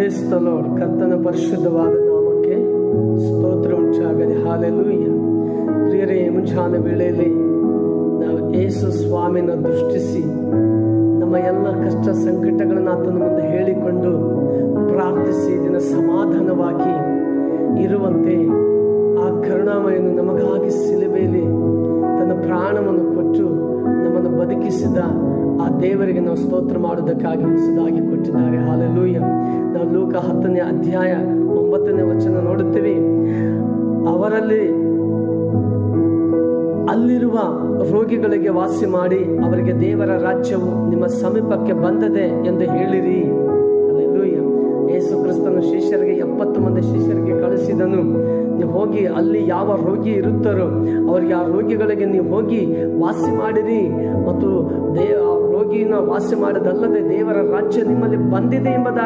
Praise the lord. ಕರ್ತನ ಪರಿಶುದ್ಧವಾದ ನಾಮಕ್ಕೆ ಸ್ತೋತ್ರ ಉಂಟಾಗಲಿ. ಹಾಲೆಲೂಯ. ಪ್ರಿಯರೇ, ಮುಂಜಾನೆ ವೇಳೆಯಲ್ಲಿ ನಾವು ಯೇಸು ಸ್ವಾಮಿನ ದೃಷ್ಟಿಸಿ ನಮ್ಮ ಎಲ್ಲ ಕಷ್ಟ ಸಂಕಟಗಳನ್ನು ಆತನ ಮುಂದೆ ಹೇಳಿಕೊಂಡು ಪ್ರಾರ್ಥಿಸಿ ದಿನ ಸಮಾಧಾನವಾಗಿ ಇರುವಂತೆ ಆ ಕರುಣಾಮಯನು ನಮಗಾಗಿ ಸಿಲುಬೆಯಲ್ಲಿ ತನ್ನ ಪ್ರಾಣವನ್ನು ಕೊಟ್ಟು ನಮ್ಮನ್ನು ಬದುಕಿಸಿದ ಆ ದೇವರಿಗೆ ನಾವು ಸ್ತೋತ್ರ ಮಾಡುವುದಕ್ಕಾಗಿ ಹೊಸದಾಗಿ ಕೊಟ್ಟಿದ್ದಾರೆ. ಹಾಲೆಲೂಯ. ನಾವು ಲೂಕ 10ನೇ ಅಧ್ಯಾಯ 9ನೇ ವಚನ ನೋಡುತ್ತೇವೆ. ಅವರಲ್ಲಿ ಅಲ್ಲಿರುವ ರೋಗಿಗಳಿಗೆ ವಾಸಿ ಮಾಡಿ ಅವರಿಗೆ ದೇವರ ರಾಜ್ಯವು ನಿಮ್ಮ ಸಮೀಪಕ್ಕೆ ಬಂದದೆ ಎಂದು ಹೇಳಿರಿ. ಹಾಲೆಲೂಯ. ಯೇಸು ಕ್ರಿಸ್ತನು ಶಿಷ್ಯರಿಗೆ 70 ಮಂದಿ ಶಿಷ್ಯರಿಗೆ ಕಳಿಸಿದನು. ನೀವು ಹೋಗಿ ಅಲ್ಲಿ ಯಾವ ರೋಗಿ ಇರುತ್ತಾರೋ ಅವರಿಗೆ ಆ ರೋಗಿಗಳಿಗೆ ನೀವು ಹೋಗಿ ವಾಸಿ ಮಾಡಿರಿ, ಮತ್ತು ರೋಗಿನ ವಾಸಿ ಮಾಡೋದಲ್ಲದೆ ದೇವರ ರಾಜ್ಯ ನಿಮ್ಮಲ್ಲಿ ಬಂದಿದೆ ಎಂಬುದಾಗಿ